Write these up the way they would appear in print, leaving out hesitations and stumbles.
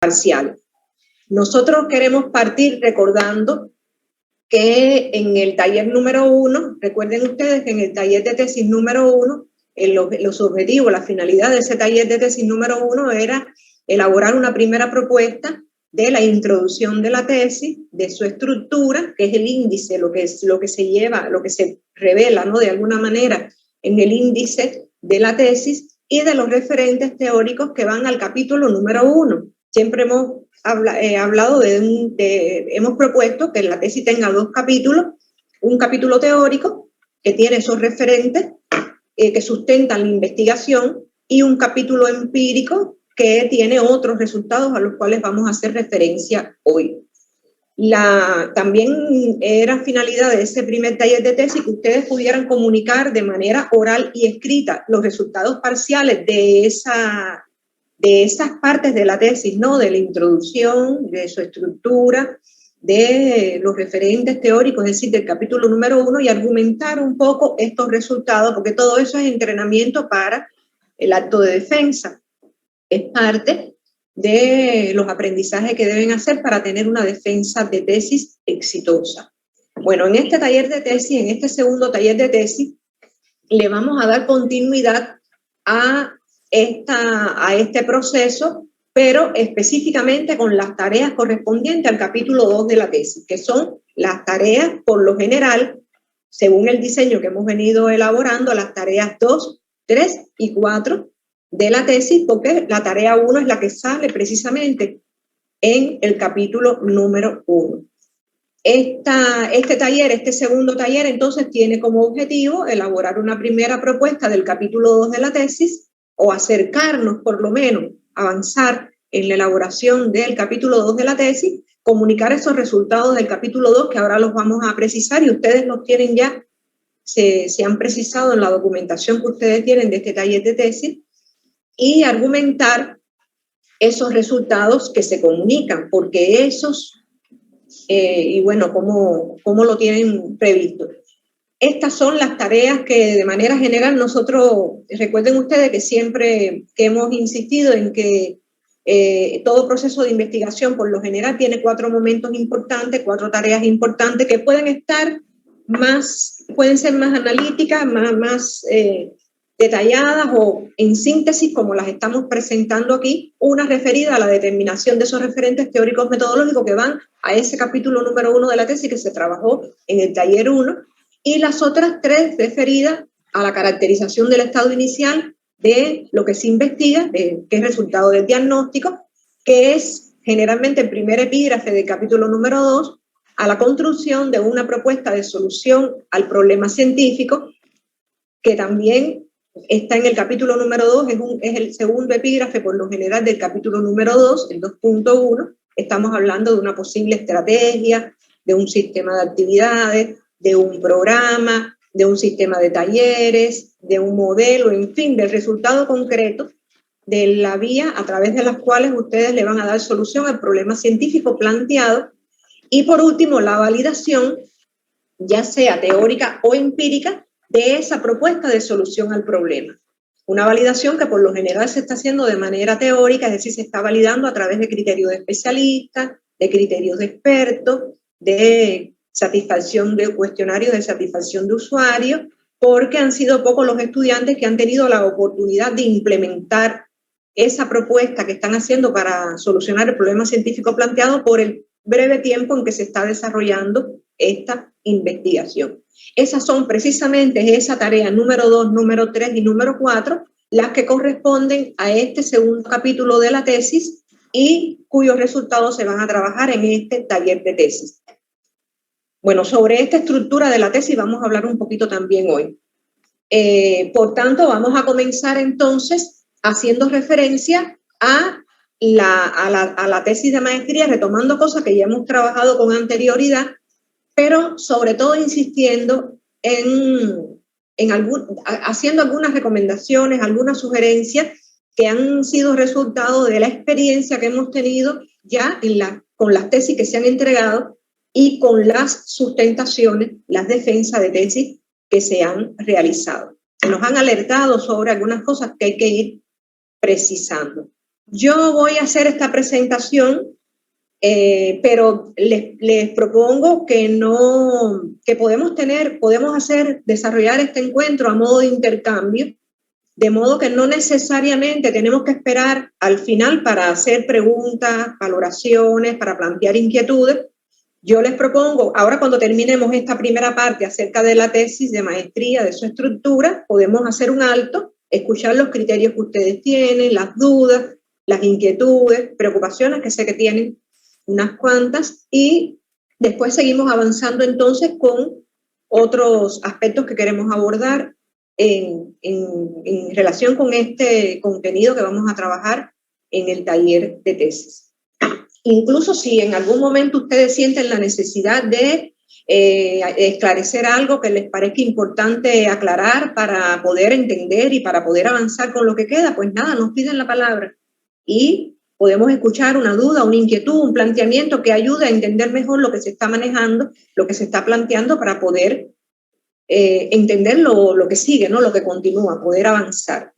parciales. Nosotros queremos partir recordando que en el taller número 1, recuerden ustedes que en el taller de tesis número 1, los objetivos, la finalidad de ese taller de tesis número 1 era elaborar una primera propuesta de la introducción de la tesis, de su estructura, que es el índice, lo que se lleva, lo que se revela, ¿no?, de alguna manera en el índice de la tesis, y de los referentes teóricos que van al capítulo número 1. Siempre hemos hablado hemos propuesto que la tesis tenga 2 capítulos, un capítulo teórico que tiene esos referentes que sustentan la investigación, y un capítulo empírico que tiene otros resultados a los cuales vamos a hacer referencia hoy. También era finalidad de ese primer taller de tesis que ustedes pudieran comunicar de manera oral y escrita los resultados parciales de esas partes de la tesis, ¿no?, de la introducción, de su estructura, de los referentes teóricos, es decir, del capítulo número 1, y argumentar un poco estos resultados, porque todo eso es entrenamiento para el acto de defensa. Es parte de los aprendizajes que deben hacer para tener una defensa de tesis exitosa. Bueno, en este taller de tesis, en este segundo taller de tesis, le vamos a dar continuidad a este proceso, pero específicamente con las tareas correspondientes al capítulo 2 de la tesis, que son las tareas, por lo general, según el diseño que hemos venido elaborando, las tareas 2, 3 y 4 de la tesis, porque la tarea 1 es la que sale precisamente en el capítulo número 1. Este segundo taller, entonces, tiene como objetivo elaborar una primera propuesta del capítulo 2 de la tesis, o acercarnos, por lo menos, avanzar en la elaboración del capítulo 2 de la tesis, comunicar esos resultados del capítulo 2, que ahora los vamos a precisar, y ustedes los tienen ya, se han precisado en la documentación que ustedes tienen de este taller de tesis, y argumentar esos resultados que se comunican, porque esos, y bueno, ¿cómo lo tienen previsto? Estas son las tareas que de manera general nosotros, recuerden ustedes que siempre que hemos insistido en que todo proceso de investigación por lo general tiene 4 momentos importantes, 4 tareas importantes que pueden ser más analíticas, más detalladas, o en síntesis como las estamos presentando aquí, una referida a la determinación de esos referentes teóricos metodológicos que van a ese capítulo número 1 de la tesis que se trabajó en el taller 1, y las otras 3 referidas a la caracterización del estado inicial de lo que se investiga, que es resultado del diagnóstico, que es generalmente el primer epígrafe del capítulo número 2, a la construcción de una propuesta de solución al problema científico, que también está en el capítulo número 2, es el segundo epígrafe por lo general del capítulo número 2, el 2.1. Estamos hablando de una posible estrategia, de un sistema de actividades, de un programa, de un sistema de talleres, de un modelo, en fin, del resultado concreto de la vía a través de las cuales ustedes le van a dar solución al problema científico planteado. Y por último, la validación, ya sea teórica o empírica, de esa propuesta de solución al problema. Una validación que por lo general se está haciendo de manera teórica, es decir, se está validando a través de criterios de especialistas, de criterios de expertos, de satisfacción de cuestionarios de satisfacción de usuarios, porque han sido pocos los estudiantes que han tenido la oportunidad de implementar esa propuesta que están haciendo para solucionar el problema científico planteado por el breve tiempo en que se está desarrollando esta investigación. Esas son precisamente esa tarea número 2, número 3 y número 4, las que corresponden a este segundo capítulo de la tesis y cuyos resultados se van a trabajar en este taller de tesis. Bueno, sobre esta estructura de la tesis vamos a hablar un poquito también hoy. Por tanto, vamos a comenzar entonces haciendo referencia a la tesis de maestría, retomando cosas que ya hemos trabajado con anterioridad, pero sobre todo insistiendo haciendo algunas recomendaciones, algunas sugerencias que han sido resultado de la experiencia que hemos tenido ya con las tesis que se han entregado y con las sustentaciones, las defensas de tesis que se han realizado. Se nos han alertado sobre algunas cosas que hay que ir precisando. Yo voy a hacer esta presentación, pero les propongo que podemos desarrollar este encuentro a modo de intercambio, de modo que no necesariamente tenemos que esperar al final para hacer preguntas, valoraciones, para plantear inquietudes. Yo les propongo, ahora cuando terminemos esta primera parte acerca de la tesis de maestría, de su estructura, podemos hacer un alto, escuchar los criterios que ustedes tienen, las dudas, las inquietudes, preocupaciones, que sé que tienen unas cuantas, y después seguimos avanzando entonces con otros aspectos que queremos abordar en relación con este contenido que vamos a trabajar en el taller de tesis. Incluso si en algún momento ustedes sienten la necesidad de esclarecer algo que les parezca importante aclarar para poder entender y para poder avanzar con lo que queda, pues nada, nos piden la palabra y podemos escuchar una duda, una inquietud, un planteamiento que ayude a entender mejor lo que se está manejando, lo que se está planteando para poder entender lo que sigue, ¿no? Lo que continúa, poder avanzar.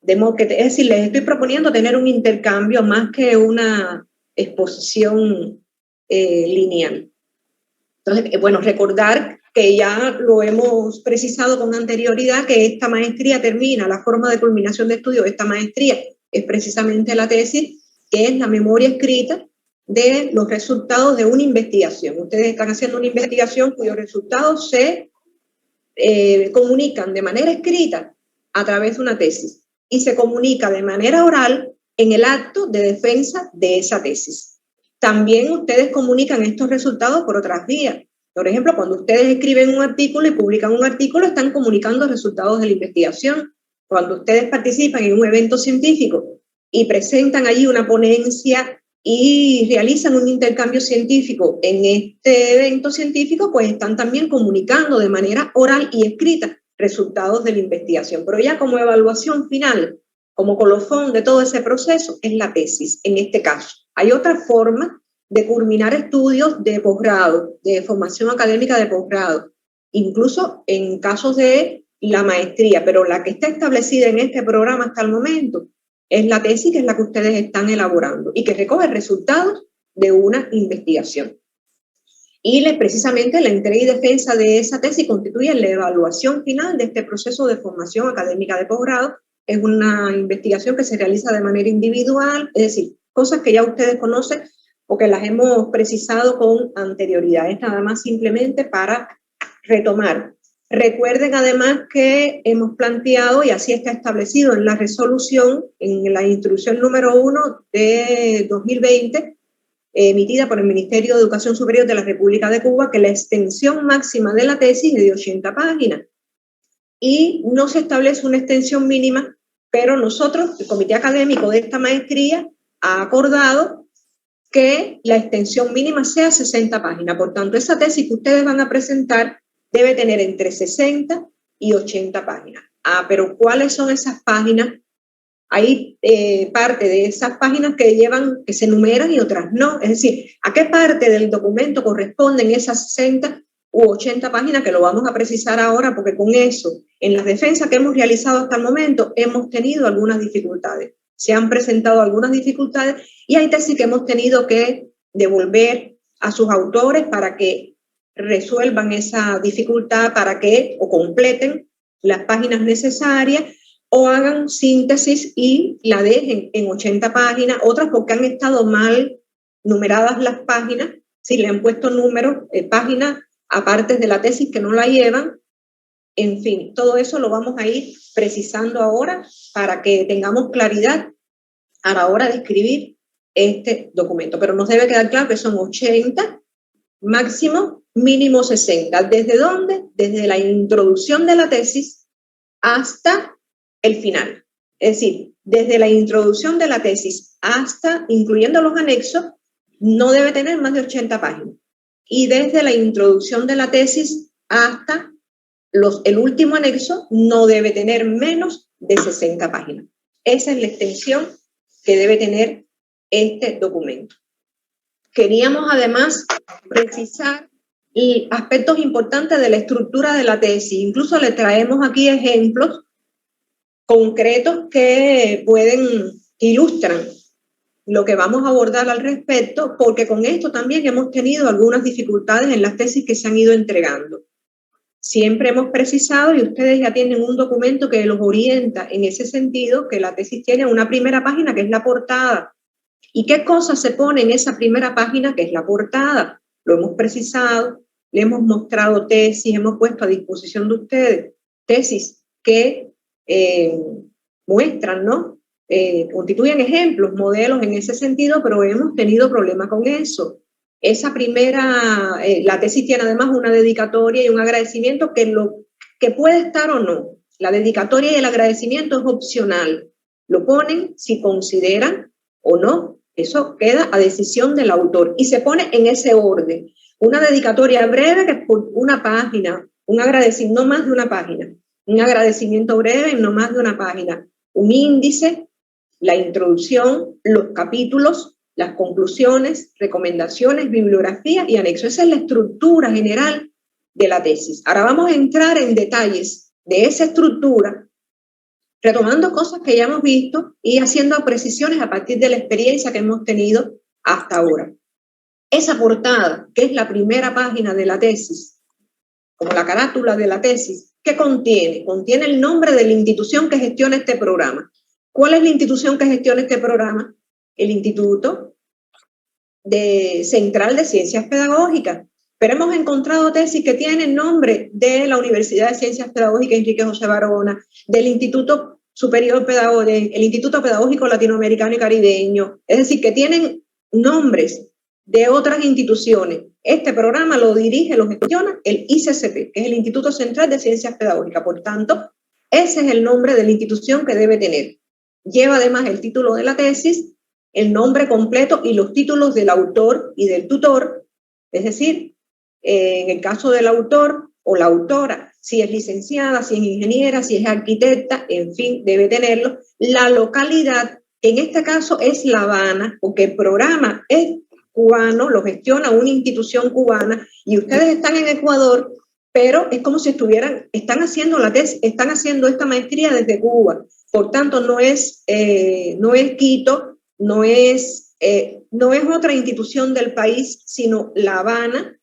De modo que, es decir, les estoy proponiendo tener un intercambio más que una exposición lineal. Entonces, bueno, recordar que ya lo hemos precisado con anterioridad, que esta maestría termina, la forma de culminación de estudio de esta maestría es precisamente la tesis, que es la memoria escrita de los resultados de una investigación. Ustedes están haciendo una investigación cuyos resultados se comunican de manera escrita a través de una tesis y se comunica de manera oral en el acto de defensa de esa tesis. También ustedes comunican estos resultados por otras vías. Por ejemplo, cuando ustedes escriben un artículo y publican un artículo, están comunicando resultados de la investigación. Cuando ustedes participan en un evento científico y presentan allí una ponencia y realizan un intercambio científico en este evento científico, pues están también comunicando de manera oral y escrita resultados de la investigación. Pero ya como evaluación final, como colofón de todo ese proceso, es la tesis, en este caso. Hay otra forma de culminar estudios de posgrado, de formación académica de posgrado, incluso en casos de la maestría, pero la que está establecida en este programa hasta el momento es la tesis, que es la que ustedes están elaborando y que recoge resultados de una investigación. Y precisamente la entrega y defensa de esa tesis constituye la evaluación final de este proceso de formación académica de posgrado. Es una investigación que se realiza de manera individual, es decir, cosas que ya ustedes conocen o que las hemos precisado con anterioridad. Es nada más simplemente para retomar. Recuerden además que hemos planteado, y así está establecido en la resolución, en la instrucción número 1 de 2020, emitida por el Ministerio de Educación Superior de la República de Cuba, que la extensión máxima de la tesis es de 80 páginas. Y no se establece una extensión mínima, pero nosotros, el comité académico de esta maestría, ha acordado que la extensión mínima sea 60 páginas. Por tanto, esa tesis que ustedes van a presentar debe tener entre 60 y 80 páginas. Pero ¿cuáles son esas páginas? Hay parte de esas páginas que se enumeran y otras no. Es decir, ¿a qué parte del documento corresponden esas 60 u 80 páginas? Que lo vamos a precisar ahora, porque con eso, en las defensas que hemos realizado hasta el momento, hemos tenido algunas dificultades. Se han presentado algunas dificultades y hay tesis que hemos tenido que devolver a sus autores para que resuelvan esa dificultad, para que o completen las páginas necesarias o hagan síntesis y la dejen en 80 páginas, otras porque han estado mal numeradas las páginas, si le han puesto números, páginas aparte de la tesis que no la llevan. En fin, todo eso lo vamos a ir precisando ahora para que tengamos claridad a la hora de escribir este documento. Pero nos debe quedar claro que son 80, máximo, mínimo 60. ¿Desde dónde? Desde la introducción de la tesis hasta el final. Es decir, desde la introducción de la tesis hasta, incluyendo los anexos, no debe tener más de 80 páginas. Y desde la introducción de la tesis hasta el último anexo no debe tener menos de 60 páginas. Esa es la extensión que debe tener este documento. Queríamos además precisar aspectos importantes de la estructura de la tesis. Incluso le traemos aquí ejemplos concretos que ilustran lo que vamos a abordar al respecto, porque con esto también hemos tenido algunas dificultades en las tesis que se han ido entregando. Siempre hemos precisado, y ustedes ya tienen un documento que los orienta en ese sentido, que la tesis tiene una primera página que es la portada. ¿Y qué cosas se pone en esa primera página que es la portada? Lo hemos precisado, le hemos mostrado tesis, hemos puesto a disposición de ustedes tesis que muestran, ¿no? Constituyen ejemplos, modelos en ese sentido, pero hemos tenido problemas con eso. Esa primera, la tesis tiene además una dedicatoria y un agradecimiento que puede estar o no. La dedicatoria y el agradecimiento es opcional. Lo ponen si consideran o no. Eso queda a decisión del autor y se pone en ese orden. Una dedicatoria breve que es por una página, un agradecimiento, no más de una página, un agradecimiento breve en no más de una página, un índice, la introducción, los capítulos, las conclusiones, recomendaciones, bibliografía y anexo. Esa es la estructura general de la tesis. Ahora vamos a entrar en detalles de esa estructura, retomando cosas que ya hemos visto y haciendo precisiones a partir de la experiencia que hemos tenido hasta ahora. Esa portada, que es la primera página de la tesis, como la carátula de la tesis, ¿qué contiene? Contiene el nombre de la institución que gestiona este programa. ¿Cuál es la institución que gestiona este programa? El Instituto Central de Ciencias Pedagógicas. Pero hemos encontrado tesis que tienen nombre de la Universidad de Ciencias Pedagógicas Enrique José Barona, del Instituto Superior Pedagógico, el Instituto Pedagógico Latinoamericano y Caribeño, es decir, que tienen nombres de otras instituciones. Este programa lo dirige, lo gestiona el ICCP, que es el Instituto Central de Ciencias Pedagógicas. Por tanto, ese es el nombre de la institución que debe tener. Lleva además el título de la tesis, el nombre completo y los títulos del autor y del tutor, es decir, en el caso del autor o la autora, si es licenciada, si es ingeniera, si es arquitecta, en fin, debe tenerlo. La localidad, en este caso es La Habana, porque el programa es cubano, lo gestiona una institución cubana y ustedes están en Ecuador, pero es como si están haciendo la tesis, están haciendo esta maestría desde Cuba. Por tanto, no es Quito, no es otra institución del país, sino La Habana,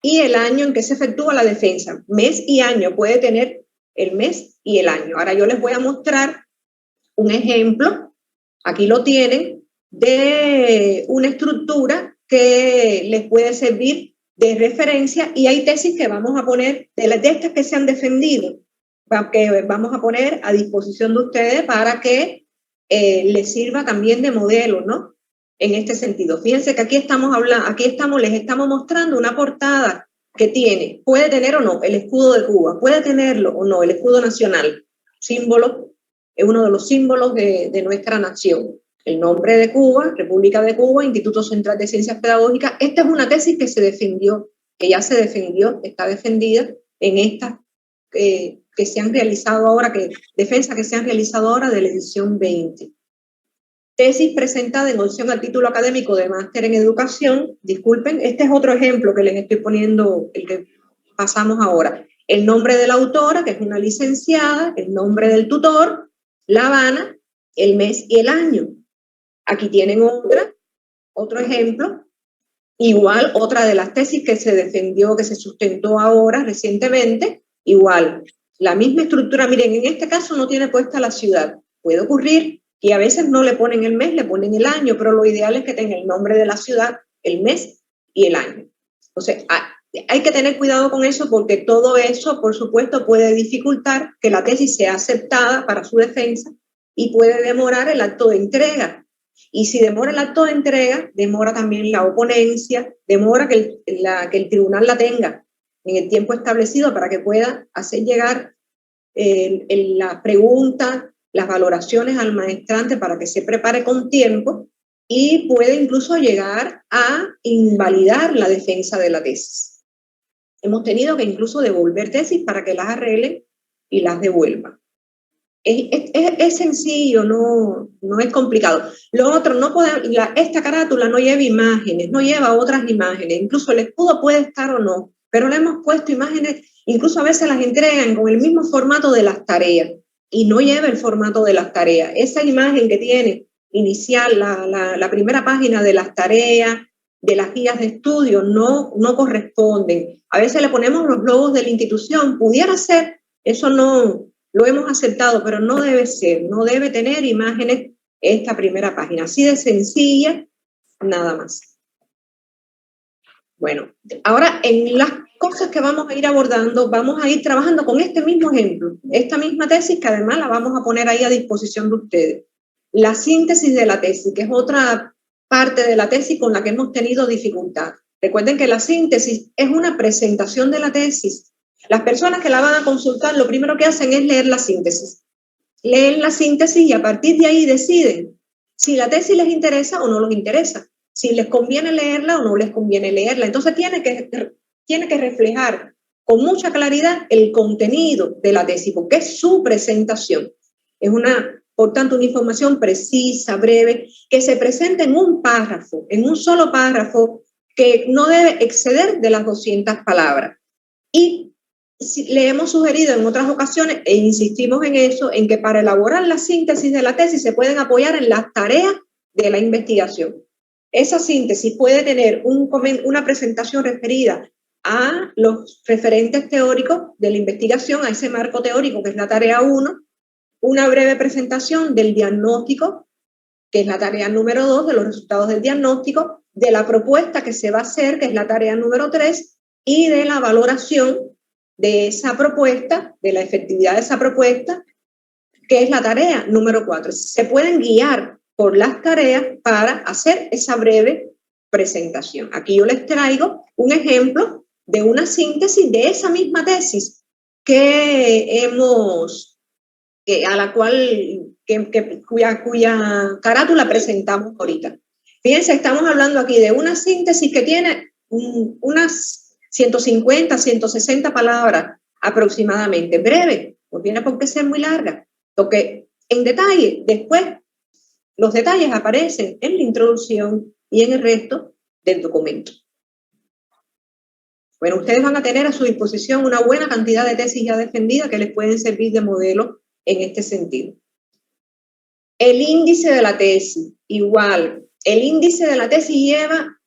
y el año en que se efectúa la defensa. Mes y año, puede tener el mes y el año. Ahora yo les voy a mostrar un ejemplo, aquí lo tienen, de una estructura que les puede servir de referencia, y hay tesis que vamos a poner, de estas que se han defendido, que vamos a poner a disposición de ustedes para que les sirva también de modelo, ¿no? En este sentido. Fíjense que aquí les estamos mostrando una portada que puede tener o no el escudo de Cuba, puede tenerlo o no el escudo nacional, símbolo, es uno de los símbolos de nuestra nación. El nombre de Cuba, República de Cuba, Instituto Central de Ciencias Pedagógicas. Esta es una tesis que se defendió, que ya se defendió, está defendida en estas que se han realizado ahora, defensas que se han realizado ahora de la edición 20. Tesis presentada en opción al título académico de máster en educación. Disculpen, este es otro ejemplo que les estoy poniendo, el que pasamos ahora. El nombre de la autora, que es una licenciada, el nombre del tutor, La Habana, el mes y el año. Aquí tienen otro ejemplo, igual otra de las tesis que se defendió, que se sustentó ahora recientemente, igual, la misma estructura. Miren, en este caso no tiene puesta la ciudad. Puede ocurrir que a veces no le ponen el mes, le ponen el año, pero lo ideal es que tenga el nombre de la ciudad, el mes y el año. Entonces, hay que tener cuidado con eso, porque todo eso, por supuesto, puede dificultar que la tesis sea aceptada para su defensa y puede demorar el acto de entrega. Y si demora el acto de entrega, demora también la oponencia, demora que el tribunal la tenga en el tiempo establecido para que pueda hacer llegar la pregunta, las valoraciones al maestrante para que se prepare con tiempo, y puede incluso llegar a invalidar la defensa de la tesis. Hemos tenido que incluso devolver tesis para que las arreglen y las devuelvan. Es sencillo, no es complicado. Lo otro, esta carátula no lleva imágenes, no lleva otras imágenes, incluso el escudo puede estar o no, pero le hemos puesto imágenes, incluso a veces las entregan con el mismo formato de las tareas y no lleva el formato de las tareas. Esa imagen que tiene inicial, la primera página de las tareas, de las guías de estudio, no corresponden. A veces le ponemos los logos de la institución, pudiera ser, eso no lo hemos aceptado, pero no debe ser, no debe tener imágenes esta primera página, así de sencilla, nada más. Bueno, ahora en las cosas que vamos a ir abordando, vamos a ir trabajando con este mismo ejemplo, esta misma tesis que además la vamos a poner ahí a disposición de ustedes. La síntesis de la tesis, que es otra parte de la tesis con la que hemos tenido dificultad. Recuerden que la síntesis es una presentación de la tesis. Las personas que la van a consultar, lo primero que hacen es leer la síntesis. Leen la síntesis y a partir de ahí deciden si la tesis les interesa o no les interesa, si les conviene leerla o no les conviene leerla. Entonces tiene que reflejar con mucha claridad el contenido de la tesis, porque es su presentación. Es por tanto, una información precisa, breve, que se presenta en un párrafo, en un solo párrafo, que no debe exceder de las 200 palabras. Y le hemos sugerido en otras ocasiones, e insistimos en eso, en que para elaborar la síntesis de la tesis se pueden apoyar en las tareas de la investigación. Esa síntesis puede tener una presentación referida a los referentes teóricos de la investigación, a ese marco teórico que es la tarea 1, una breve presentación del diagnóstico, que es la tarea número 2, de los resultados del diagnóstico, de la propuesta que se va a hacer, que es la tarea número 3, y de la valoración de esa propuesta, de la efectividad de esa propuesta, que es la tarea número 4. Se pueden guiar por las tareas para hacer esa breve presentación. Aquí yo les traigo un ejemplo de una síntesis de esa misma tesis cuya carátula presentamos ahorita. Fíjense, estamos hablando aquí de una síntesis que tiene unas 150, 160 palabras aproximadamente. Breve, no tiene por qué ser muy larga, porque en detalle, después, los detalles aparecen en la introducción y en el resto del documento. Bueno, ustedes van a tener a su disposición una buena cantidad de tesis ya defendidas que les pueden servir de modelo en este sentido. El índice de la tesis, igual. El índice de la tesis lleva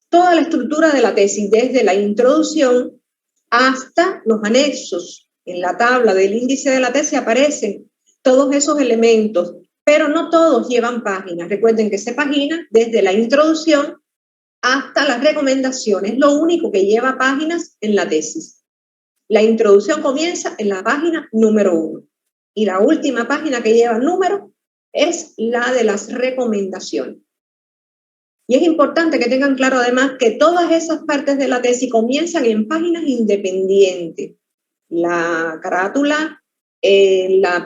toda la estructura de la tesis, desde la introducción hasta los anexos. En la tabla del índice de la tesis aparecen todos esos elementos, pero no todos llevan páginas. Recuerden que se pagina desde la introducción hasta las recomendaciones, lo único que lleva páginas en la tesis. La introducción comienza en la página número 1 y la última página que lleva número es la de las recomendaciones. Y es importante que tengan claro además que todas esas partes de la tesis comienzan en páginas independientes. La carátula, la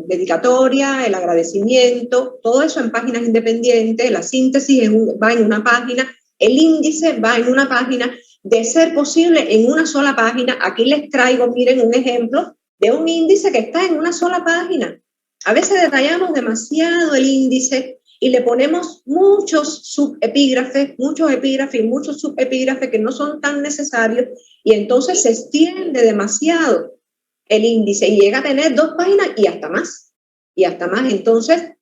dedicatoria, el agradecimiento, todo eso en páginas independientes, la síntesis va en una página, el índice va en una página, de ser posible en una sola página. Aquí les traigo, miren, un ejemplo de un índice que está en una sola página. A veces detallamos demasiado el índice y le ponemos muchos subepígrafes, muchos epígrafes y muchos subepígrafes que no son tan necesarios, y entonces se extiende demasiado el índice y llega a tener 2 páginas y hasta más. Entonces,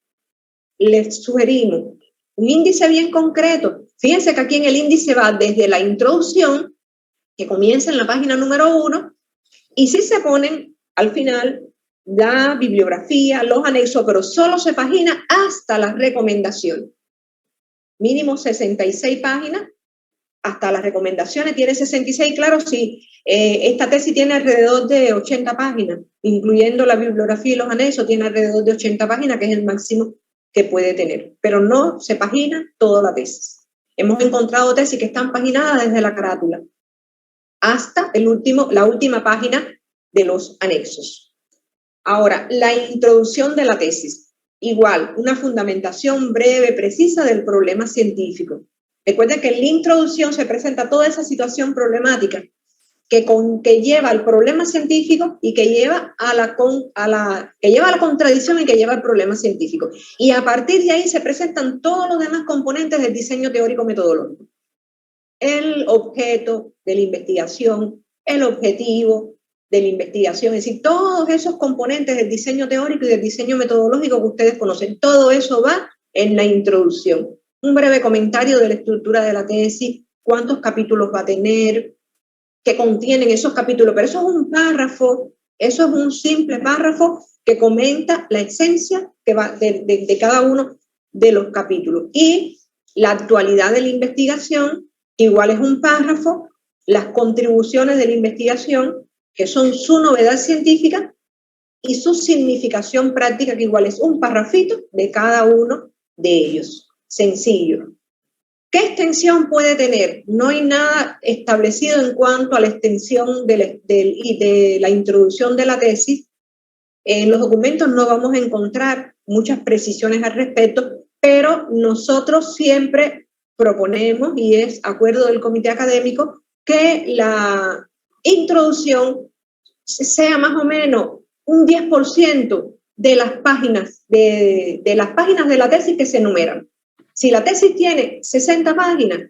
les sugerimos un índice bien concreto. Fíjense que aquí en el índice va desde la introducción, que comienza en la página número 1, y sí se ponen al final la bibliografía, los anexos, pero solo se pagina hasta las recomendaciones. Mínimo 66 páginas, hasta las recomendaciones tiene 66, claro, sí. Esta tesis tiene alrededor de 80 páginas, incluyendo la bibliografía y los anexos, tiene alrededor de 80 páginas, que es el máximo que puede tener, pero no se pagina toda la tesis. Hemos encontrado tesis que están paginadas desde la carátula hasta la última página de los anexos. Ahora, la introducción de la tesis. Igual, una fundamentación breve, precisa del problema científico. Recuerden que en la introducción se presenta toda esa situación problemática que lleva al problema científico y que lleva a la contradicción y que lleva al problema científico. Y a partir de ahí se presentan todos los demás componentes del diseño teórico-metodológico. El objeto de la investigación, el objetivo de la investigación, es decir, todos esos componentes del diseño teórico y del diseño metodológico que ustedes conocen, todo eso va en la introducción. Un breve comentario de la estructura de la tesis, cuántos capítulos va a tener, qué contienen esos capítulos, pero eso es un párrafo, eso es un simple párrafo que comenta la esencia que va de cada uno de los capítulos. Y la actualidad de la investigación, igual es un párrafo, las contribuciones de la investigación, que son su novedad científica, y su significación práctica, que igual es un parrafito de cada uno de ellos. Sencillo. ¿Qué extensión puede tener? No hay nada establecido en cuanto a la extensión de la introducción de la tesis. En los documentos no vamos a encontrar muchas precisiones al respecto, pero nosotros siempre proponemos, y es acuerdo del comité académico, que la introducción sea más o menos un 10% de las páginas de la tesis que se enumeran. Si la tesis tiene 60 páginas,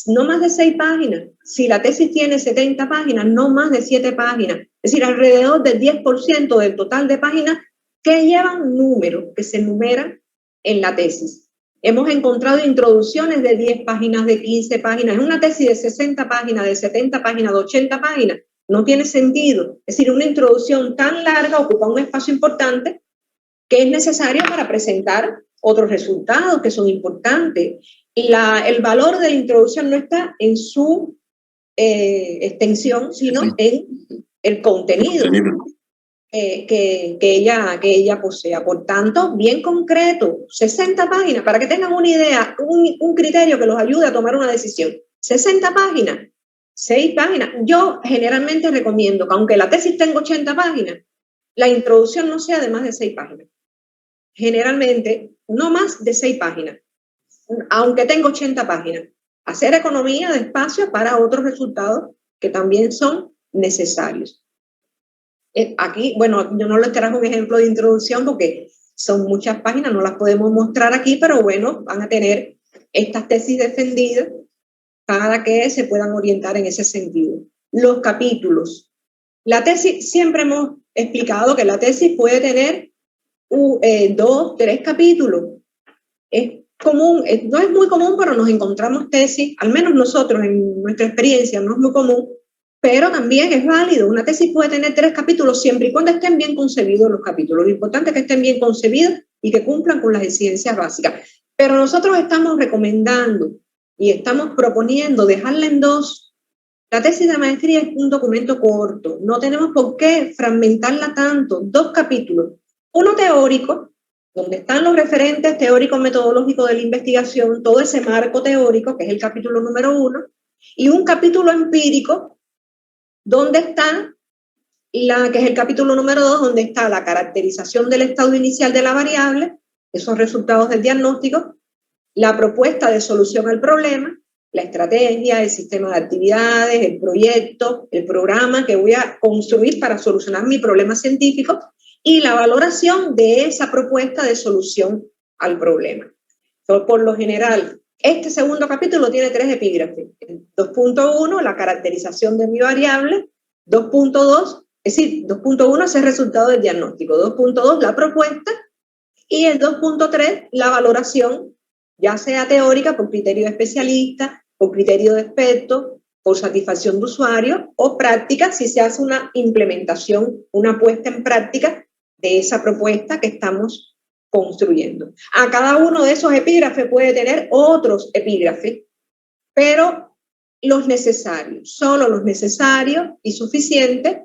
no más de 6 páginas. Si la tesis tiene 70 páginas, no más de 7 páginas. Es decir, alrededor del 10% del total de páginas que llevan números, que se enumeran en la tesis. Hemos encontrado introducciones de 10 páginas, de 15 páginas. En una tesis de 60 páginas, de 70 páginas, de 80 páginas, no tiene sentido. Es decir, una introducción tan larga ocupa un espacio importante que es necesario para presentar otros resultados que son importantes. El valor de la introducción no está en su extensión, sino en el contenido que ella posea. Por tanto, bien concreto, 60 páginas, para que tengan una idea, un criterio que los ayude a tomar una decisión. 60 páginas, 6 páginas. Yo generalmente recomiendo que aunque la tesis tenga 80 páginas, la introducción no sea de más de 6 páginas. Generalmente, no más de 6 páginas, aunque tenga 80 páginas. Hacer economía de espacio para otros resultados que también son necesarios. Aquí, bueno, yo no les trajo un ejemplo de introducción porque son muchas páginas, no las podemos mostrar aquí, pero bueno, van a tener estas tesis defendidas para que se puedan orientar en ese sentido. Los capítulos. La tesis, siempre hemos explicado que la tesis puede tener 2, 3 capítulos. Es común, no es muy común, pero nos encontramos tesis, al menos nosotros en nuestra experiencia no es muy común, pero también es válido. Una tesis puede tener 3 capítulos siempre y cuando estén bien concebidos los capítulos. Lo importante es que estén bien concebidos y que cumplan con las exigencias básicas. Pero nosotros estamos recomendando y estamos proponiendo dejarla en 2. La tesis de maestría es un documento corto. No tenemos por qué fragmentarla tanto. 2 capítulos. Uno teórico, donde están los referentes teóricos metodológicos de la investigación, todo ese marco teórico, que es el capítulo número 1, y un capítulo empírico, donde está que es el capítulo número 2, donde está la caracterización del estado inicial de la variable, esos resultados del diagnóstico, la propuesta de solución al problema, la estrategia, el sistema de actividades, el proyecto, el programa que voy a construir para solucionar mi problema científico y la valoración de esa propuesta de solución al problema. Entonces, por lo general, este segundo capítulo tiene 3 epígrafes. 2.1, la caracterización de mi variable. 2.2, es decir, 2.1 es el resultado del diagnóstico. 2.2, la propuesta. Y el 2.3, la valoración, ya sea teórica por criterio de especialista, por criterio de experto, por satisfacción de usuario, o práctica si se hace una implementación, una puesta en práctica de esa propuesta que estamos construyendo. A cada uno de esos epígrafes puede tener otros epígrafes, pero los necesarios, solo los necesarios y suficientes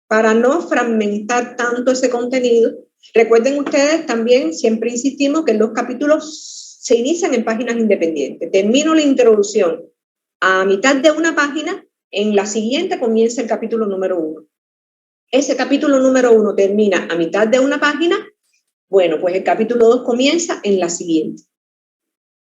para no fragmentar tanto ese contenido. Recuerden ustedes también, siempre insistimos que los capítulos se inician en páginas independientes. Termino la introducción a mitad de una página, en la siguiente comienza el capítulo número 1. Ese capítulo número 1 termina a mitad de una página, bueno, pues el capítulo 2 comienza en la siguiente.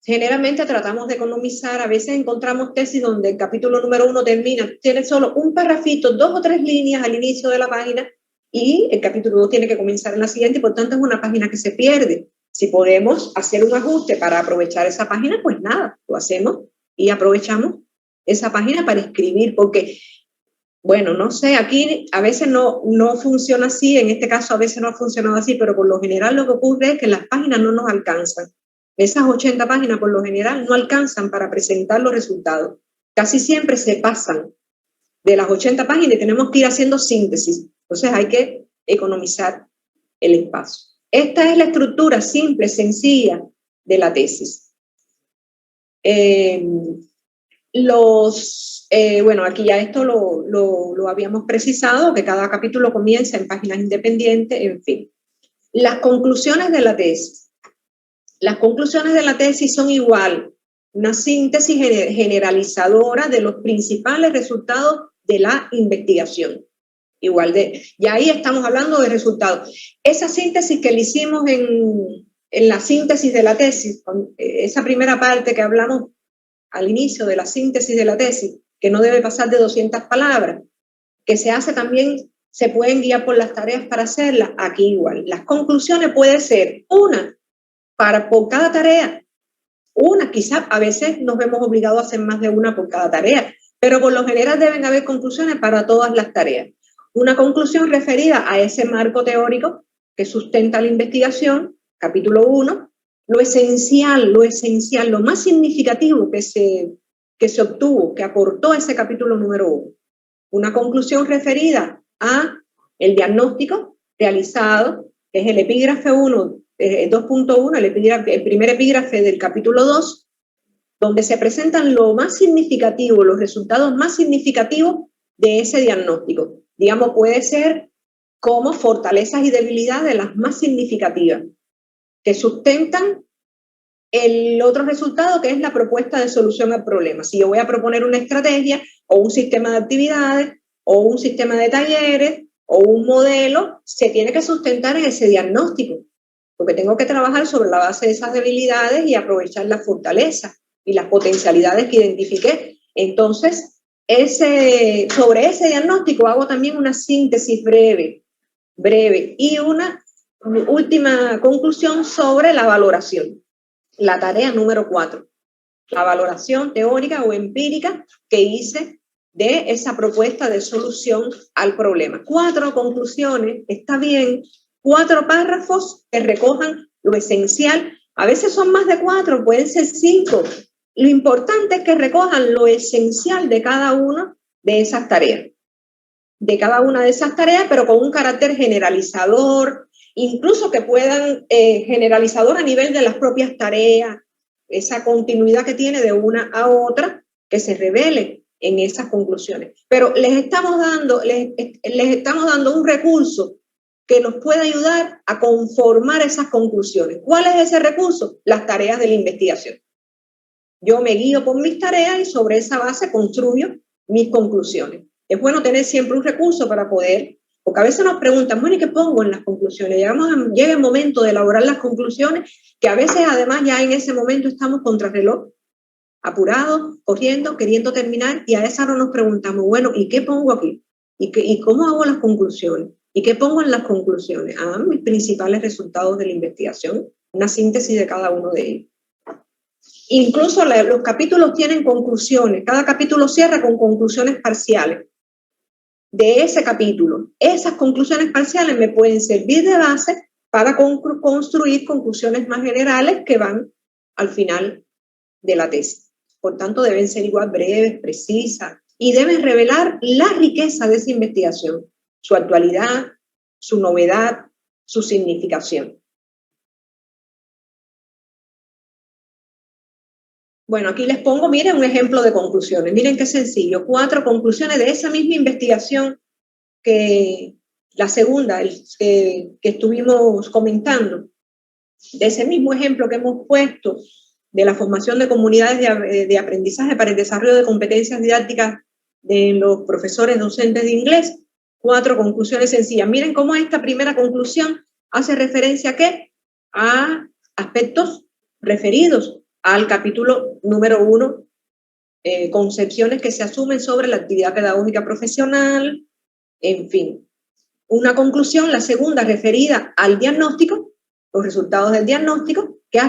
Generalmente tratamos de economizar, a veces encontramos tesis donde el capítulo número 1 termina, tiene solo un parrafito, 2 o 3 líneas al inicio de la página y el capítulo 2 tiene que comenzar en la siguiente y por tanto es una página que se pierde. Si podemos hacer un ajuste para aprovechar esa página, pues nada, lo hacemos y aprovechamos esa página para escribir, porque Bueno, no sé, aquí a veces no funciona así, en este caso a veces no ha funcionado así, pero por lo general lo que ocurre es que las páginas no nos alcanzan. Esas 80 páginas por lo general no alcanzan para presentar los resultados. Casi siempre se pasan de las 80 páginas y tenemos que ir haciendo síntesis. Entonces hay que economizar el espacio. Esta es la estructura simple, sencilla de la tesis. Bueno, aquí ya esto lo habíamos precisado, que cada capítulo comienza en páginas independientes, en fin. Las conclusiones de la tesis. Las conclusiones de la tesis son igual, una síntesis generalizadora de los principales resultados de la investigación. Ya ahí estamos hablando de resultados. Esa síntesis que le hicimos en la síntesis de la tesis, esa primera parte que hablamos al inicio de la síntesis de la tesis, que no debe pasar de 200 palabras, que se hace también, se pueden guiar por las tareas para hacerlas, aquí igual. Las conclusiones puede ser una por cada tarea, una, quizás a veces nos vemos obligados a hacer más de una por cada tarea, pero por lo general deben haber conclusiones para todas las tareas. Una conclusión referida a ese marco teórico que sustenta la investigación, capítulo 1, lo esencial, lo más significativo que se obtuvo, que aportó ese capítulo número 1. Una conclusión referida a el diagnóstico realizado, que es el epígrafe 1, 2.1, el primer epígrafe del capítulo 2, donde se presentan lo más significativo, los resultados más significativos de ese diagnóstico. Digamos, puede ser como fortalezas y debilidades las más significativas, que sustentan el otro resultado, que es la propuesta de solución al problema. Si yo voy a proponer una estrategia o un sistema de actividades o un sistema de talleres o un modelo, se tiene que sustentar en ese diagnóstico, porque tengo que trabajar sobre la base de esas debilidades y aprovechar las fortalezas y las potencialidades que identifiqué. Entonces, sobre ese diagnóstico hago también una síntesis breve y una última conclusión sobre la valoración. La tarea número 4, la valoración teórica o empírica que hice de esa propuesta de solución al problema. 4 conclusiones, está bien, 4 párrafos que recojan lo esencial. A veces son más de 4, pueden ser 5. Lo importante es que recojan lo esencial de cada una de esas tareas. Pero con un carácter generalizador, incluso que puedan generalizador a nivel de las propias tareas, esa continuidad que tiene de una a otra, que se revele en esas conclusiones. Pero les estamos dando un recurso que nos puede ayudar a conformar esas conclusiones. ¿Cuál es ese recurso? Las tareas de la investigación. Yo me guío por mis tareas y sobre esa base construyo mis conclusiones. Es bueno tener siempre un recurso para poder, porque a veces nos preguntan, bueno, ¿y qué pongo en las conclusiones? Llega el momento de elaborar las conclusiones, que a veces además ya en ese momento estamos contra reloj, apurados, corriendo, queriendo terminar, y a esa hora nos preguntamos, bueno, ¿y qué pongo aquí? ¿Y cómo hago las conclusiones? ¿Y qué pongo en las conclusiones? Mis principales resultados de la investigación, una síntesis de cada uno de ellos. Incluso los capítulos tienen conclusiones, cada capítulo cierra con conclusiones parciales de ese capítulo. Esas conclusiones parciales me pueden servir de base para construir conclusiones más generales que van al final de la tesis. Por tanto, deben ser igual breves, precisas y deben revelar la riqueza de esa investigación, su actualidad, su novedad, su significación. Bueno, aquí les pongo, miren, un ejemplo de conclusiones. Miren qué sencillo. 4 conclusiones de esa misma investigación que la segunda, que estuvimos comentando. De ese mismo ejemplo que hemos puesto de la formación de comunidades de aprendizaje para el desarrollo de competencias didácticas de los profesores docentes de inglés. 4 conclusiones sencillas. Miren cómo esta primera conclusión hace referencia ¿a qué? A aspectos referidos al capítulo número 1, concepciones que se asumen sobre la actividad pedagógica profesional, en fin. Una conclusión, la segunda, referida al diagnóstico, los resultados del diagnóstico, que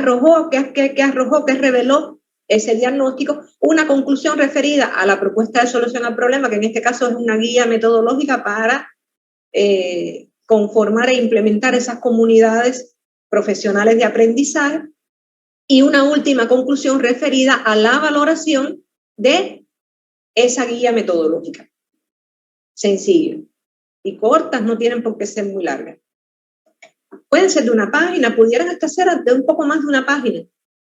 reveló ese diagnóstico, una conclusión referida a la propuesta de solución al problema, que en este caso es una guía metodológica para conformar e implementar esas comunidades profesionales de aprendizaje, y una última conclusión referida a la valoración de esa guía metodológica. Sencillo. Y cortas, no tienen por qué ser muy largas. Pueden ser de una página, pudieran hasta ser de un poco más de una página.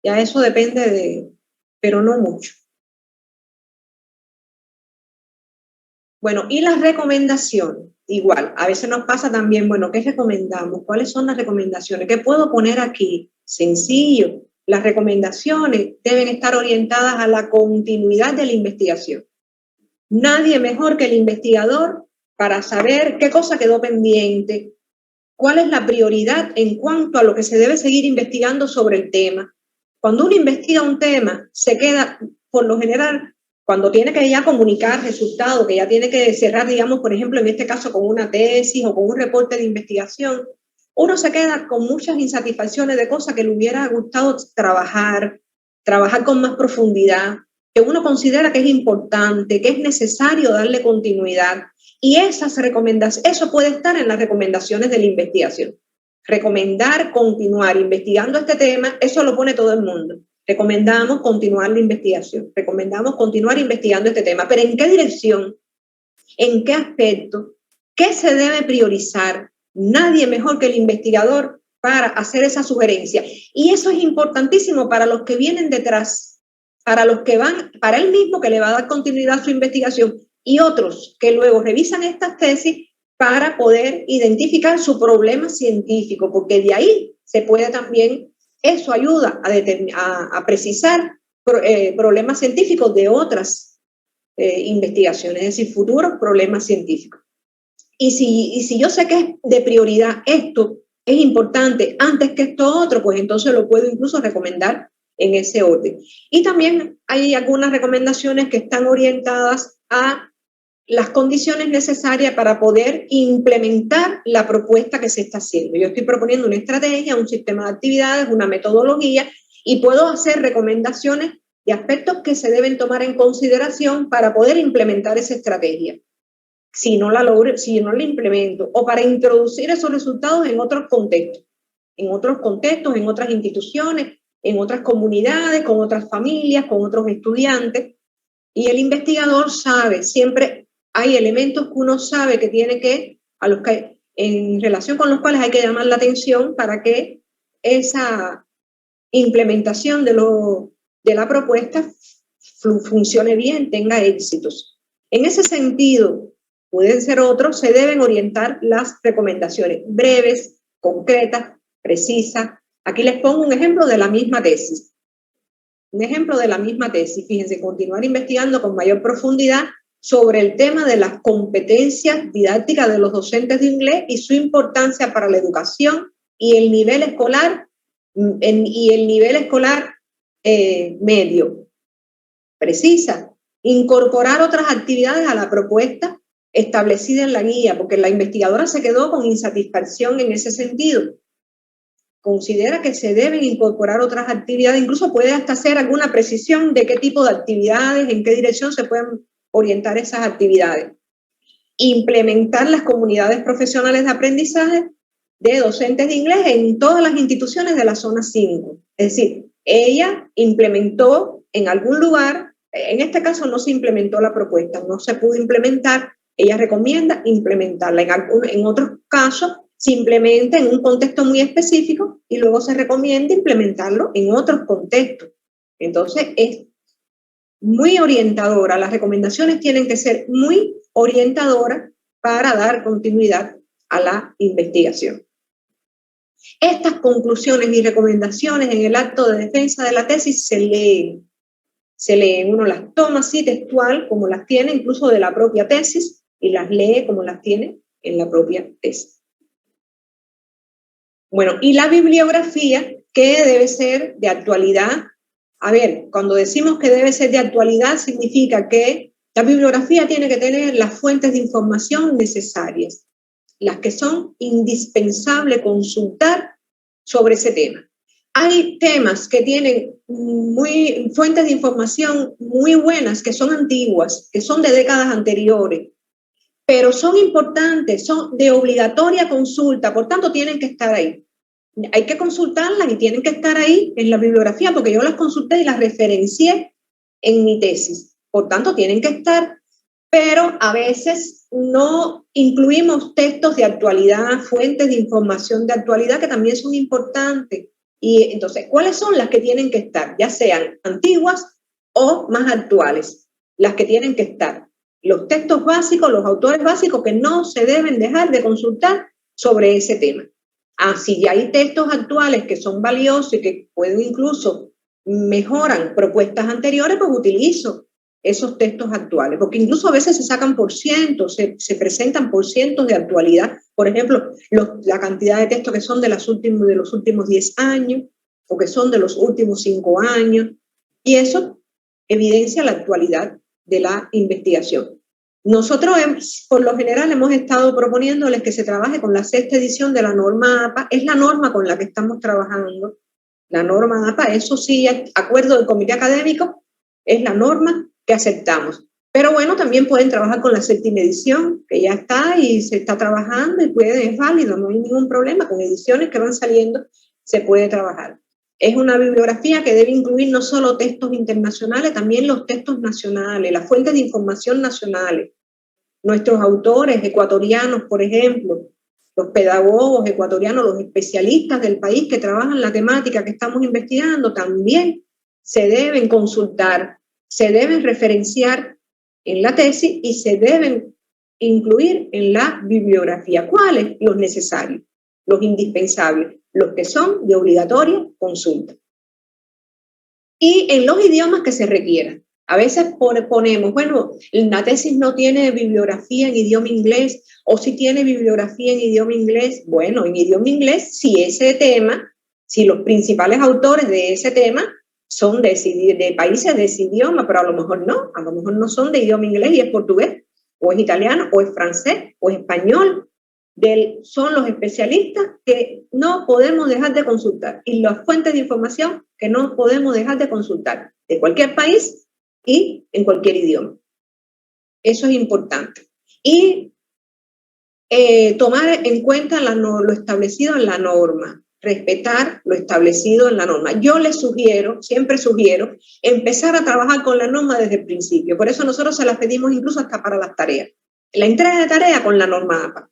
Ya eso depende pero no mucho. Bueno, y las recomendaciones, igual, a veces nos pasa también, bueno, ¿qué recomendamos? ¿Cuáles son las recomendaciones? ¿Qué puedo poner aquí? Sencillo, las recomendaciones deben estar orientadas a la continuidad de la investigación. Nadie mejor que el investigador para saber qué cosa quedó pendiente, cuál es la prioridad en cuanto a lo que se debe seguir investigando sobre el tema. Cuando uno investiga un tema, se queda, por lo general, cuando tiene que ya comunicar resultados, que ya tiene que cerrar, digamos, por ejemplo, en este caso con una tesis o con un reporte de investigación, uno se queda con muchas insatisfacciones de cosas que le hubiera gustado trabajar con más profundidad, que uno considera que es importante, que es necesario darle continuidad. Y esas recomendaciones, eso puede estar en las recomendaciones de la investigación. Recomendar continuar investigando este tema, eso lo pone todo el mundo. Recomendamos continuar la investigación, recomendamos continuar investigando este tema, pero ¿en qué dirección? ¿En qué aspecto? ¿Qué se debe priorizar? Nadie mejor que el investigador para hacer esa sugerencia. Y eso es importantísimo para los que vienen detrás, para los que van, para él mismo que le va a dar continuidad a su investigación y otros que luego revisan estas tesis para poder identificar su problema científico, porque de ahí se puede también, eso ayuda a precisar problemas científicos de otras investigaciones, es decir, futuros problemas científicos. Y si yo sé que es de prioridad esto, es importante antes que esto otro, pues entonces lo puedo incluso recomendar en ese orden. Y también hay algunas recomendaciones que están orientadas a las condiciones necesarias para poder implementar la propuesta que se está haciendo. Yo estoy proponiendo una estrategia, un sistema de actividades, una metodología, y puedo hacer recomendaciones de aspectos que se deben tomar en consideración para poder implementar esa estrategia. Si no la logro, si no la implemento, o para introducir esos resultados en otros contextos, en otras instituciones, en otras comunidades, con otras familias, con otros estudiantes. Y el investigador sabe, siempre hay elementos que uno sabe que tiene que, en relación con los cuales hay que llamar la atención para que esa implementación de la propuesta funcione bien, tenga éxitos. En ese sentido, pueden ser otros, se deben orientar las recomendaciones breves, concretas, precisas. Aquí les pongo un ejemplo de la misma tesis. Fíjense, continuar investigando con mayor profundidad sobre el tema de las competencias didácticas de los docentes de inglés y su importancia para la educación y el nivel escolar medio. Precisa, incorporar otras actividades a la propuesta establecida en la guía, porque la investigadora se quedó con insatisfacción en ese sentido. Considera que se deben incorporar otras actividades, incluso puede hasta hacer alguna precisión de qué tipo de actividades, en qué dirección se pueden orientar esas actividades. Implementar las comunidades profesionales de aprendizaje de docentes de inglés en todas las instituciones de la zona 5. Es decir, ella implementó en algún lugar, en este caso no se implementó la propuesta, no se pudo implementar, ella recomienda implementarla. En otros casos, se implementa en un contexto muy específico y luego se recomienda implementarlo en otros contextos. Entonces, es muy orientadora. Las recomendaciones tienen que ser muy orientadoras para dar continuidad a la investigación. Estas conclusiones y recomendaciones en el acto de defensa de la tesis se leen. Uno las toma así textual, como las tiene incluso de la propia tesis, y las lee como las tiene en la propia tesis. Bueno, y la bibliografía, que debe ser de actualidad. A ver, cuando decimos que debe ser de actualidad, significa que la bibliografía tiene que tener las fuentes de información necesarias, las que son indispensables consultar sobre ese tema. Hay temas que tienen fuentes de información muy buenas, que son antiguas, que son de décadas anteriores, pero son importantes, son de obligatoria consulta, por tanto tienen que estar ahí. Hay que consultarlas y tienen que estar ahí en la bibliografía, porque yo las consulté y las referencié en mi tesis. Por tanto, tienen que estar, pero a veces no incluimos textos de actualidad, fuentes de información de actualidad que también son importantes. Y entonces, ¿cuáles son las que tienen que estar? Ya sean antiguas o más actuales, las que tienen que estar. Los textos básicos, los autores básicos que no se deben dejar de consultar sobre ese tema. Si ya hay textos actuales que son valiosos y que pueden incluso mejoran propuestas anteriores, pues utilizo esos textos actuales, porque incluso a veces se sacan por cientos, se presentan por cientos de actualidad. Por ejemplo, la cantidad de textos que son de los últimos 10 años o que son de los últimos 5 años, y eso evidencia la actualidad de la investigación. Nosotros, por lo general, hemos estado proponiéndoles que se trabaje con la 6ª edición de la norma APA. Es la norma con la que estamos trabajando. La norma APA, eso sí, acuerdo del comité académico, es la norma que aceptamos. Pero bueno, también pueden trabajar con la 7ª edición, que ya está y se está trabajando y es válido, no hay ningún problema. Con ediciones que van saliendo se puede trabajar. Es una bibliografía que debe incluir no solo textos internacionales, también los textos nacionales, las fuentes de información nacionales. Nuestros autores ecuatorianos, por ejemplo, los pedagogos ecuatorianos, los especialistas del país que trabajan la temática que estamos investigando, también se deben consultar, se deben referenciar en la tesis y se deben incluir en la bibliografía. ¿Cuáles? Los necesarios, los indispensables, los que son de obligatoria consulta. Y en los idiomas que se requieran. A veces ponemos, bueno, la tesis no tiene bibliografía en idioma inglés, o si tiene bibliografía en idioma inglés. Bueno, en idioma inglés, si ese tema, si los principales autores de ese tema son de países de ese idioma, pero a lo mejor no son de idioma inglés y es portugués, o es italiano, o es francés, o es español. Son los especialistas que no podemos dejar de consultar y las fuentes de información que no podemos dejar de consultar de cualquier país y en cualquier idioma. Eso es importante. Y tomar en cuenta lo establecido en la norma, respetar lo establecido en la norma. Yo les sugiero, siempre sugiero, empezar a trabajar con la norma desde el principio. Por eso nosotros se las pedimos incluso hasta para las tareas. La entrega de tarea con la norma APA,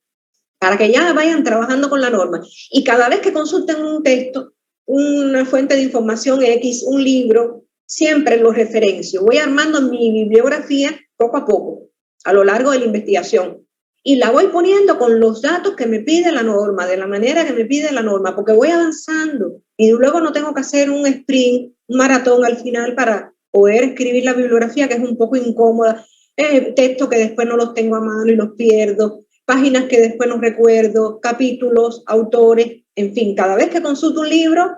para que ya vayan trabajando con la norma. Y cada vez que consulten un texto, una fuente de información X, un libro, siempre lo referencio. Voy armando mi bibliografía poco a poco, a lo largo de la investigación. Y la voy poniendo con los datos que me pide la norma, de la manera que me pide la norma, porque voy avanzando. Y luego no tengo que hacer un sprint, un maratón al final para poder escribir la bibliografía, que es un poco incómoda. Textos que después no los tengo a mano y los pierdo. Páginas que después no recuerdo, capítulos, autores, en fin, cada vez que consulto un libro,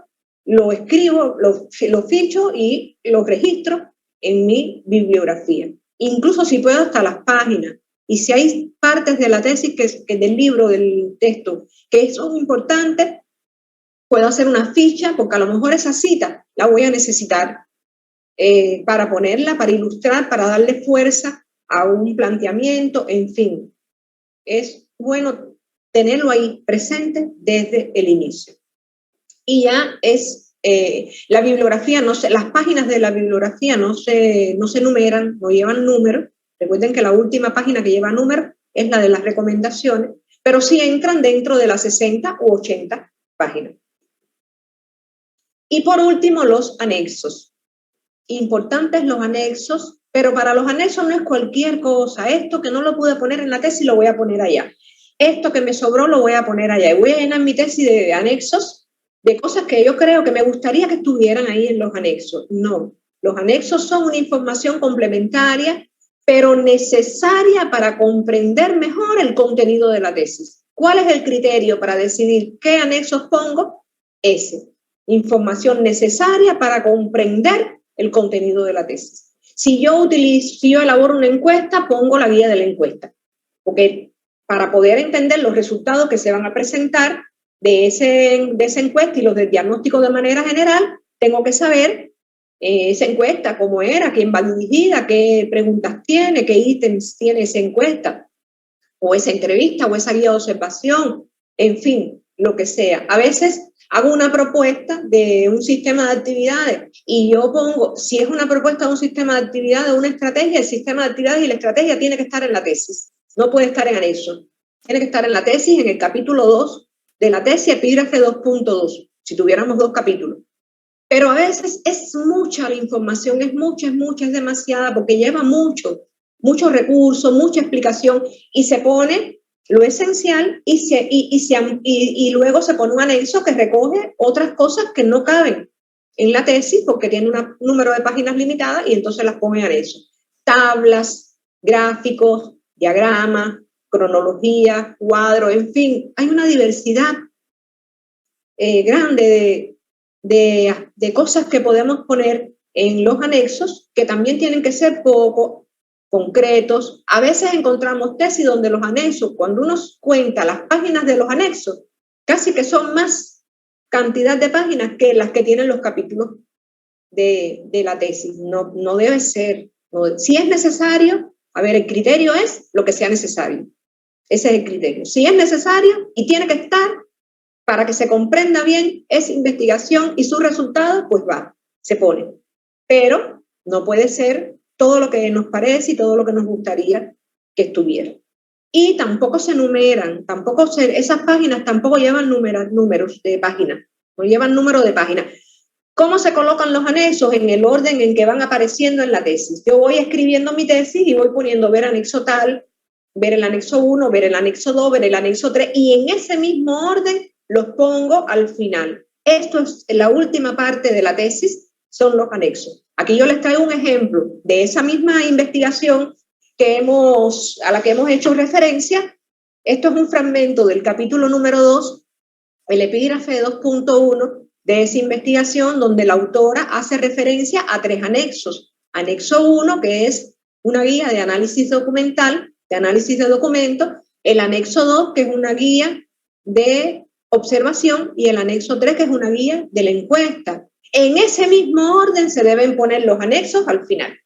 lo escribo, lo ficho y lo registro en mi bibliografía. Incluso si puedo hasta las páginas. Y si hay partes de la tesis que del libro, del texto, que son importantes, puedo hacer una ficha, porque a lo mejor esa cita la voy a necesitar para ponerla, para ilustrar, para darle fuerza a un planteamiento, en fin. Es bueno tenerlo ahí presente desde el inicio. Y ya es, la bibliografía, las páginas de la bibliografía no se numeran, no llevan número. Recuerden que la última página que lleva número es la de las recomendaciones, pero sí entran dentro de las 60 u 80 páginas. Y por último, los anexos. Importantes los anexos, pero para los anexos no es cualquier cosa. Esto que no lo pude poner en la tesis lo voy a poner allá. Esto que me sobró lo voy a poner allá. Y voy a llenar mi tesis de anexos, de cosas que yo creo que me gustaría que estuvieran ahí en los anexos. No, los anexos son una información complementaria, pero necesaria para comprender mejor el contenido de la tesis. ¿Cuál es el criterio para decidir qué anexos pongo? Ese. Información necesaria para comprender el contenido de la tesis. Si yo elaboro una encuesta, pongo la guía de la encuesta, porque para poder entender los resultados que se van a presentar, de esa encuesta y los del diagnóstico de manera general, tengo que saber esa encuesta, cómo era, quién va dirigida, qué preguntas tiene, qué ítems tiene esa encuesta, o esa entrevista, o esa guía de observación, en fin, lo que sea. A veces hago una propuesta de un sistema de actividades y yo pongo, si es una propuesta de un sistema de actividades, de una estrategia, el sistema de actividades y la estrategia tiene que estar en la tesis, no puede estar en anexo. Tiene que estar en la tesis, en el capítulo 2 de la tesis, epígrafe 2.2, si tuviéramos 2 capítulos. Pero a veces es mucha la información, es mucha, es demasiada, porque lleva mucho recurso, mucha explicación, y se pone lo esencial y luego se pone un anexo que recoge otras cosas que no caben en la tesis porque tiene un número de páginas limitada y entonces las pone en anexo. Tablas, gráficos, diagramas, cronología, cuadros, en fin, hay una diversidad grande de cosas que podemos poner en los anexos que también tienen que ser poco concretos. A veces encontramos tesis donde los anexos, cuando uno cuenta las páginas de los anexos, casi que son más cantidad de páginas que las que tienen los capítulos de la tesis. No debe ser. No, si es necesario, a ver, el criterio es lo que sea necesario. Ese es el criterio. Si es necesario y tiene que estar para que se comprenda bien esa investigación y sus resultados, pues va, se pone. Pero no puede ser todo lo que nos parece y todo lo que nos gustaría que estuviera. Y tampoco se numeran, esas páginas tampoco llevan números de páginas, no llevan número de páginas. ¿Cómo se colocan los anexos? En el orden en que van apareciendo en la tesis. Yo voy escribiendo mi tesis y voy poniendo ver anexo tal, ver el anexo 1, ver el anexo 2, ver el anexo 3, y en ese mismo orden los pongo al final. Esto es la última parte de la tesis, son los anexos. Aquí yo les traigo un ejemplo de esa misma investigación a la que hemos hecho referencia. Esto es un fragmento del capítulo número 2, el epígrafe 2.1 de esa investigación, donde la autora hace referencia a 3 anexos. Anexo 1, que es una guía de análisis documental, de análisis de documentos, el anexo 2, que es una guía de observación, y el anexo 3, que es una guía de la encuesta. En ese mismo orden se deben poner los anexos al final.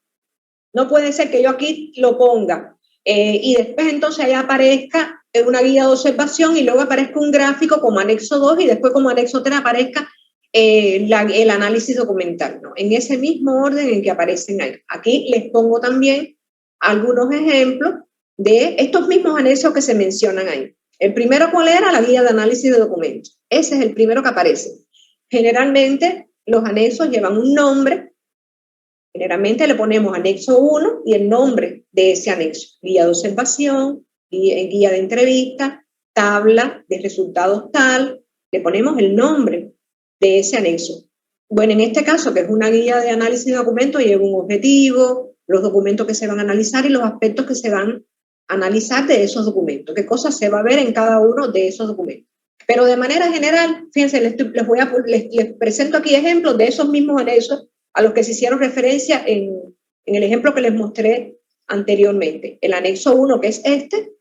No puede ser que yo aquí lo ponga y después entonces ahí aparezca una guía de observación y luego aparezca un gráfico como anexo 2 y después como anexo 3 aparezca el análisis documental, ¿no? En ese mismo orden en que aparecen ahí. Aquí les pongo también algunos ejemplos de estos mismos anexos que se mencionan ahí. El primero, ¿cuál era? La guía de análisis de documentos. Ese es el primero que aparece. Generalmente los anexos llevan un nombre. Generalmente le ponemos anexo 1 y el nombre de ese anexo. Guía de observación, guía de entrevista, tabla de resultados tal. Le ponemos el nombre de ese anexo. Bueno, en este caso, que es una guía de análisis de documentos, lleva un objetivo, los documentos que se van a analizar y los aspectos que se van a analizar de esos documentos, qué cosas se va a ver en cada uno de esos documentos. Pero de manera general, fíjense, les presento aquí ejemplos de esos mismos anexos a los que se hicieron referencia en el ejemplo que les mostré anteriormente. El anexo 1, que es este,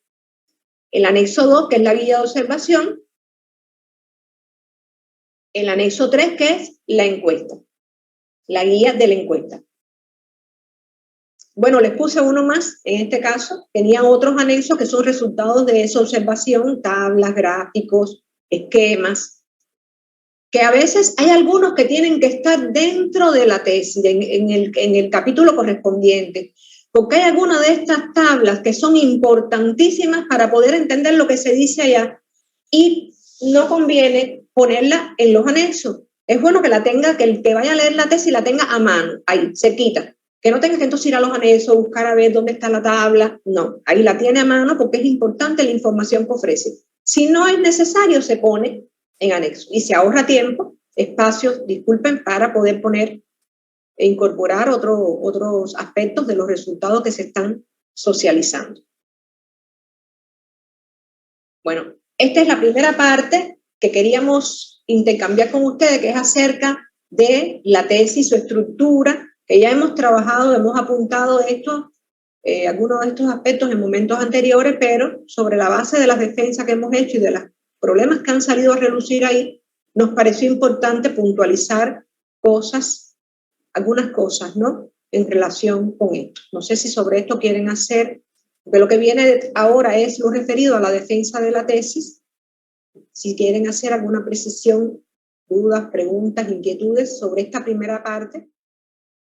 el anexo 2, que es la guía de observación, el anexo 3, que es la encuesta, la guía de la encuesta. Bueno, les puse uno más, en este caso, tenía otros anexos que son resultados de esa observación, tablas, gráficos, esquemas, que a veces hay algunos que tienen que estar dentro de la tesis, en el capítulo correspondiente, porque hay algunas de estas tablas que son importantísimas para poder entender lo que se dice allá y no conviene ponerla en los anexos. Es bueno que la tenga, que el que vaya a leer la tesis la tenga a mano, ahí, cerquita. Que no tenga que entonces ir a los anexos, buscar a ver dónde está la tabla. No, ahí la tiene a mano porque es importante la información que ofrece. Si no es necesario, se pone en anexo. Y se ahorra tiempo, espacios, disculpen, para poder poner e incorporar otros aspectos de los resultados que se están socializando. Bueno, esta es la primera parte que queríamos intercambiar con ustedes, que es acerca de la tesis, su estructura, que ya hemos trabajado, hemos apuntado algunos de estos aspectos en momentos anteriores, pero sobre la base de las defensas que hemos hecho y de las problemas que han salido a relucir ahí, nos pareció importante puntualizar algunas cosas, ¿no?, en relación con esto. No sé si sobre esto quieren hacer, porque lo que viene ahora es lo referido a la defensa de la tesis. Si quieren hacer alguna precisión, dudas, preguntas, inquietudes sobre esta primera parte.